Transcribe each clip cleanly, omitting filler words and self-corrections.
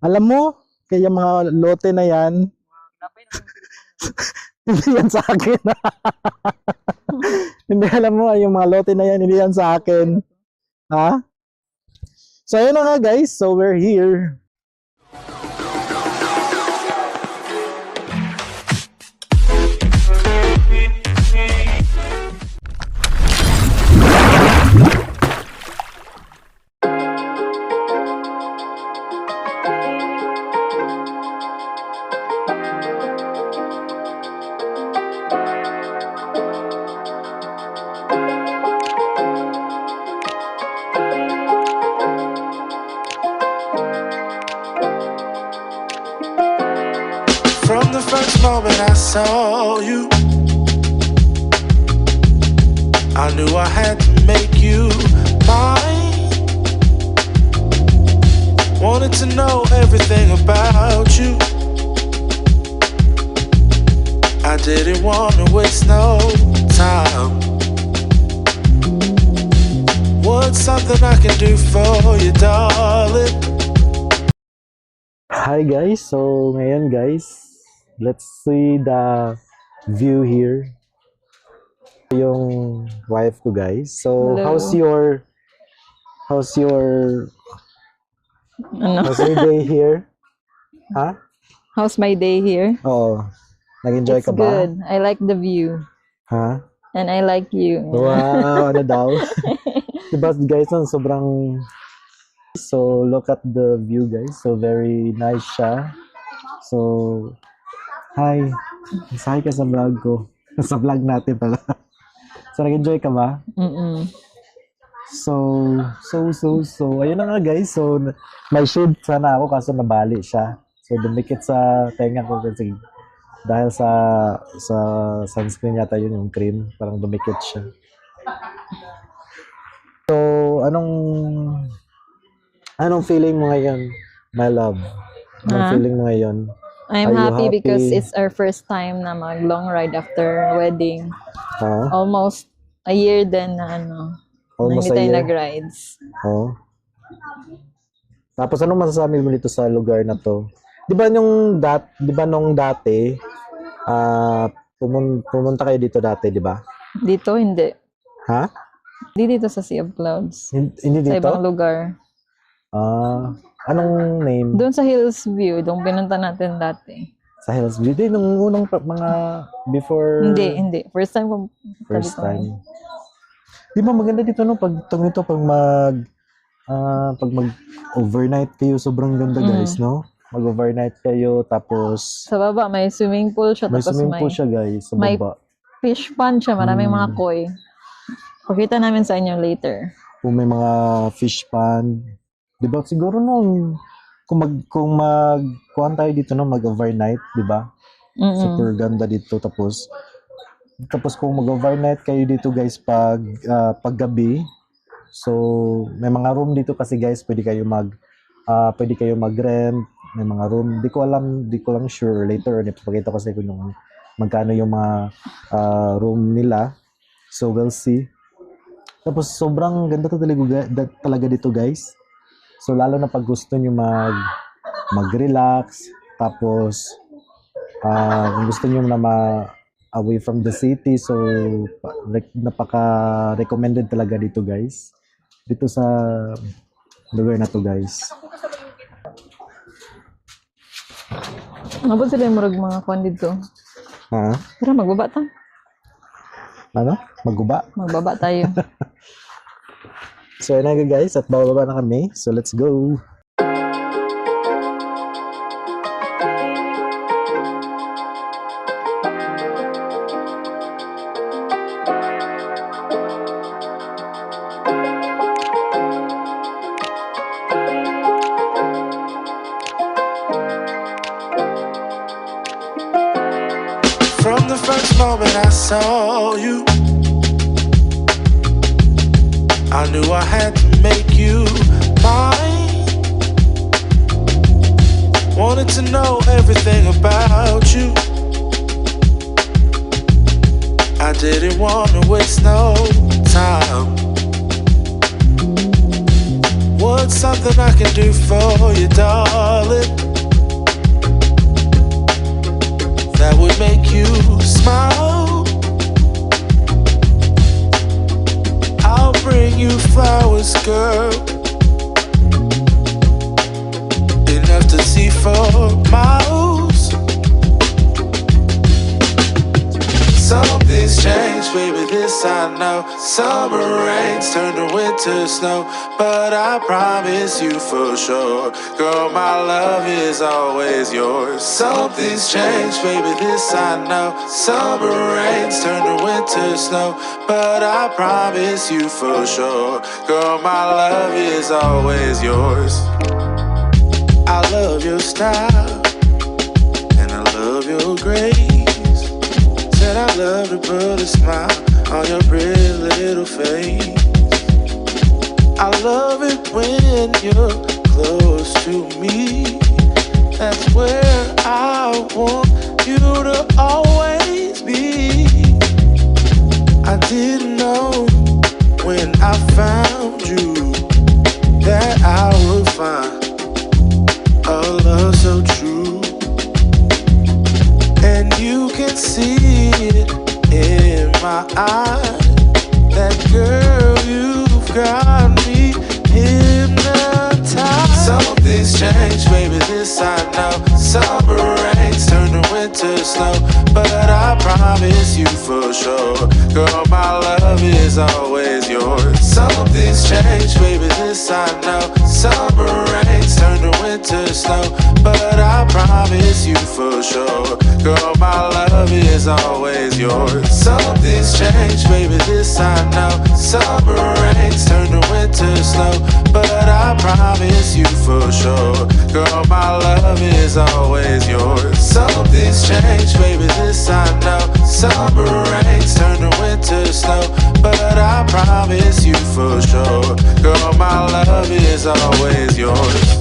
Alam mo, kaya mga lote na yan, hindi yan sa akin. Hindi, alam mo, yung mga lote na yan, hindi yan sa akin. Ha? So, ayun na nga guys. So, we're here. From the first moment I saw you, I knew I had to make you mine. Wanted to know everything about you. I didn't want to waste no time. What's something I can do for you, darling? Hi guys. So, ngayon guys, let's see the view here. Yung wife ko guys. So, Hello. how's your Ano? day here? Ha? How's my day here? Oo. Nag-enjoy It's ka ba? good. I like the view. Ha? And I like you. Wow, ano daw? Diba guys, sobrang... So, look at the view guys. So, very nice siya. So, hi. Hi ka sa vlog ko. Sa vlog natin pala. So, nag-enjoy ka ba? Mm-mm. So, ayun na nga guys. So, may shade sana ako kaso nabali siya. So, dumikit sa tenga ko kasi dahil sa sunscreen yata yun yung cream. Parang dumikit siya. So, anong feeling mo ngayon, my love? Anong Ha? feeling mo ngayon? I'm Are you happy because happy? it's our first time na mag long ride after wedding. Ha? Almost a year din na na Almost hindi a tayo year? nag-rides. Oh. Tapos anong masasabi mo dito sa lugar na to? 'Di ba nung dati pumunta kayo dito dati, 'di ba? Dito, hindi. Ha? Hindi dito sa Sea of Clouds. Hindi Sa dito? ibang lugar. Anong name? Doon sa Hills View, doon pinunta natin dati. Sa Hills View. Di, nung unang mga before... Hindi. First time ko punta First dito. time. Di ba maganda dito no? Pag mag-overnight kayo, sobrang ganda guys, no? Mag-overnight kayo, tapos Sa baba, may swimming pool siya. may Tapos swimming may pool siya guys, sa may- baba. fish pond siya. Maraming mga koi. Pakita namin sa inyo later. Kung may mga fish pond. Di ba siguro nung kuhan tayo dito no, mag-overnight, di ba? Mm-mm. Super ganda dito. Tapos kung mag-overnight kayo dito guys paggabi, so may mga room dito kasi guys, pwede kayo mag-rent, may mga room. Di ko lang sure, later ipapakita ko sa inyo kung magkano yung mga room nila. So we'll see. Tapos sobrang ganda talaga dito guys. So lalo na pag gusto niyo mag-relax, tapos kung gusto niyo na away from the city, so napaka-recommended talaga dito guys. Dito sa lugar na to guys. Mabot sila yung murag mga kwan dito. Ha? Tara, magbaba ta. Ano? Magguba? Magbaba tayo. So yun na guys, at bababa na kami. So let's go. From the first moment I saw you, I knew I had to make you mine. Wanted to know everything about you. I didn't want to waste no time. What what's something I can do for you, darling? That would make you smile. I'll bring you flowers, girl, enough to see for miles. Something's changed, baby, this I know. Summer rains turn to winter snow, but I promise you for sure, girl, my love is always yours. Something's changed, baby, this I know. Summer rains turn to winter snow, but I promise you for sure, girl, my love is always yours. I love your style, and I love your grace. Said I love to put a smile on your pretty little face. I love it when you're close to me. That's where I want you to always be. I didn't know when I found you that I would find a love so true. And you can see it in my eyes. That girl, you've got me hypnotized. Something's changed, baby, this I know. Summer rains turn to winter snow, but I promise you for sure, girl, my love is always yours. Something's changed, baby, this I know. Summer rains turn to winter snow, but I promise you for sure, girl, my love is always yours. Something's changed, baby, this I know. Summer rains turn to winter snow, but I promise you for sure, girl, my love is always yours. Something's changed, baby, this I know. Summer rains turn to winter snow, but I promise you for sure, girl, my love is always yours.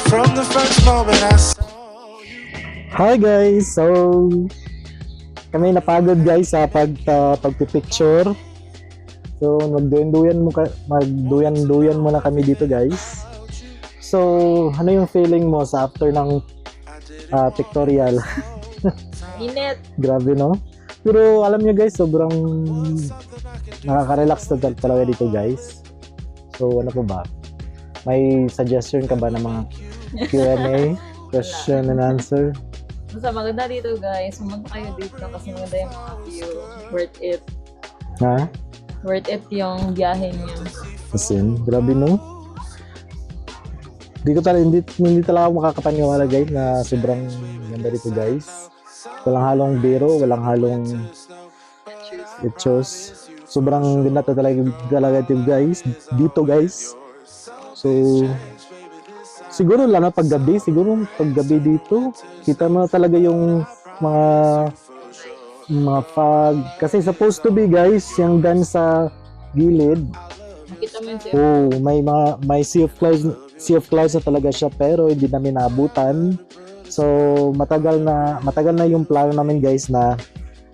From the first moment I saw you. Hi guys! So, kami napagod guys sa pagpipicture. So, magduyan-duyan muna kami dito guys. So, ano yung feeling mo sa after ng pictorial? Init. Grabe no? Pero alam nyo guys, sobrang nakaka-relax talaga dito guys. So, ano po ba? May suggestion ka ba ng mga Q&A? Question and answer? Basta maganda dito guys. Pumunta kayo dito kasi maganda yung mga view. Worth it. Ha? Worth it yung biyahe niyo. As in, grabe no? Hindi talaga ako makakapaniwala guys na sobrang ganda dito guys. Walang halong biro, walang halong itchos. Sobrang ganda talaga dito guys. So, siguro lang na paggabi dito, kita mo talaga yung mga fog. Kasi supposed to be guys, yung dyan sa gilid, Makita mo yung may sea of clouds na talaga siya, pero hindi namin naabutan. So, matagal na yung plano namin guys na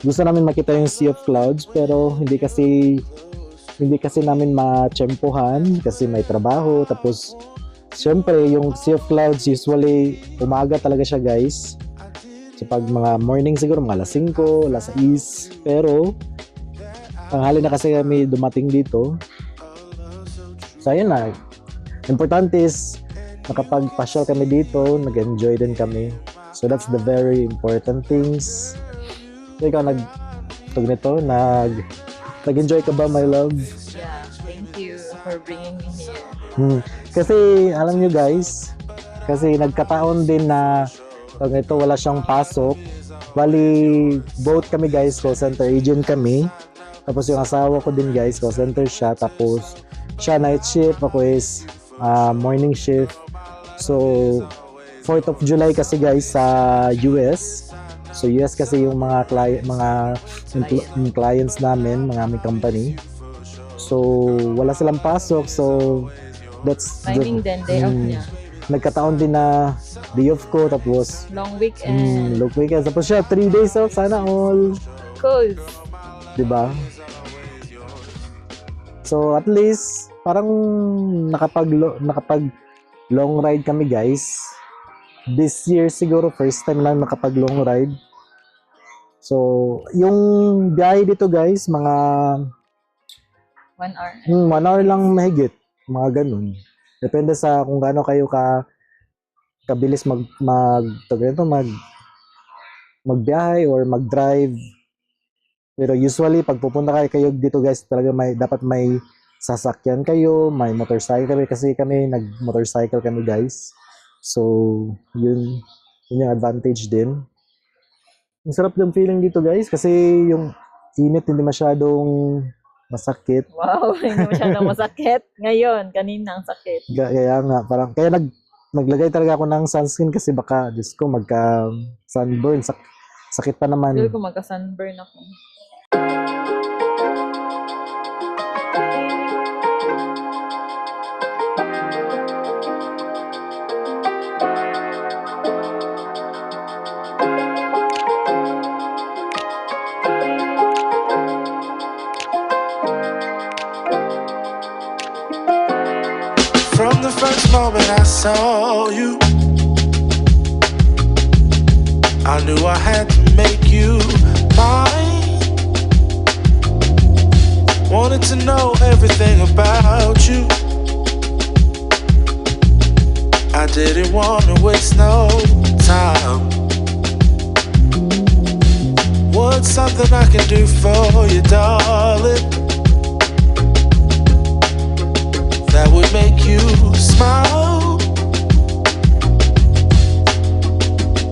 gusto namin makita yung sea of clouds, pero hindi kasi namin matsempohan kasi may trabaho. Tapos syempre yung sea of clouds usually umaga talaga siya guys. So pag mga morning siguro mga alas 5, alas 6, pero tanghali na kasi kami dumating dito. So ayun na, importante is nakapagpasyal kami dito, nag-enjoy din kami. So that's the very important things. So ikaw nag-enjoy ka ba, my love? Yeah, thank you for bringing me here. Kasi alam nyo guys, kasi nagkataon din na wala siyang pasok. Bali, both kami guys, call center agent kami. Tapos yung asawa ko din guys, call center siya. Tapos siya night shift, ako is morning shift. So 4th of July kasi guys sa US. So US kasi yung mga clients namin, mga aming company. So wala silang pasok. So that's Timing din, day off niya. Nagkataon din na day off ko, tapos Long weekend. long weekend. Tapos siya 3 days off, sana all. Cool. Diba? So at least parang nakapag long ride kami, guys. This year siguro first time lang nakapag long ride. So yung biyahe dito, guys, mga 1 hour. 1 hour lang mahigit, mga ganun. Depende sa kung gaano kayo kabilis magbiyahe or mag-drive. Pero usually pag pupunta kayo dito, guys, talaga dapat may sasakyan kayo, may motorcycle kasi kami nag-motorcycle kami, guys. So yun yung advantage din. Ang sarap ng feeling dito, guys, kasi yung init hindi masyadong masakit. Wow, hindi masyadong masakit. Ngayon, kanina ang sakit. Kaya nga, kaya naglagay talaga ako ng sunscreen kasi baka, Diyos ko, magka-sunburn. Sakit pa naman. Feel ko magka-sunburn ako. From the first moment I saw you, I knew I had to make you mine. Wanted to know everything about you. I didn't want to waste no time. What's something I can do for you, darling, that would make you smile?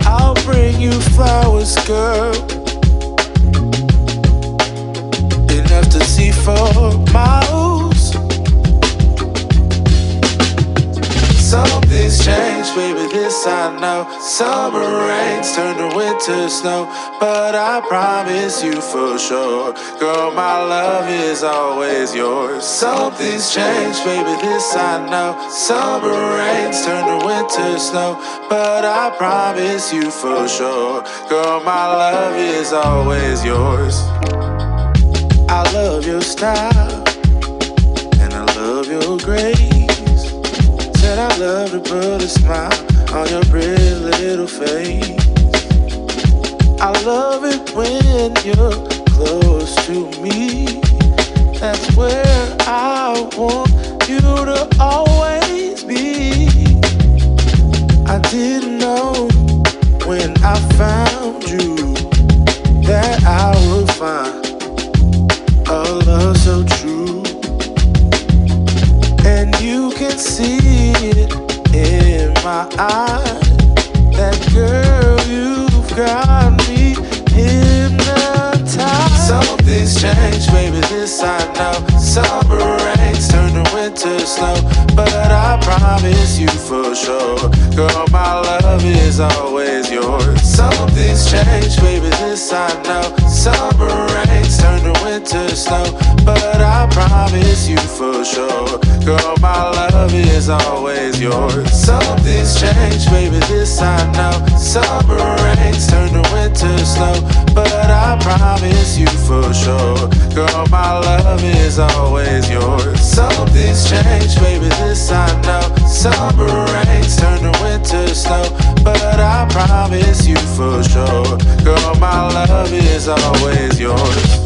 I'll bring you flowers, girl, enough to see for miles. Something's changed, baby, this I know. Summer rains turn to winter snow, but I promise you for sure, girl, my love is always yours. Something's changed, baby, this I know. Summer rains turn to winter snow, but I promise you for sure, girl, my love is always yours. I love your style, and I love your grace. Said I love to put a smile on your pretty little face. I love it when you're close to me. That's where I want you to always be. I didn't know when I found you that I would find a love so true. And you can see it in my eyes, that girl, you've got me hypnotized. Something's changed, baby, this I know. Summer rains turn to winter snow, but I promise you for sure, girl, my love is always yours. Something's changed, baby, this I know. Summer rains turn to winter snow, but I promise you for sure, girl, my love is always yours. Something's changed, baby, this I know. Summer rains turn to winter snow, but I promise you for sure, girl, my love is always yours. Something's changed, baby, this I know. Summer rains turn to winter snow, but I promise you for sure, girl, my love is always yours.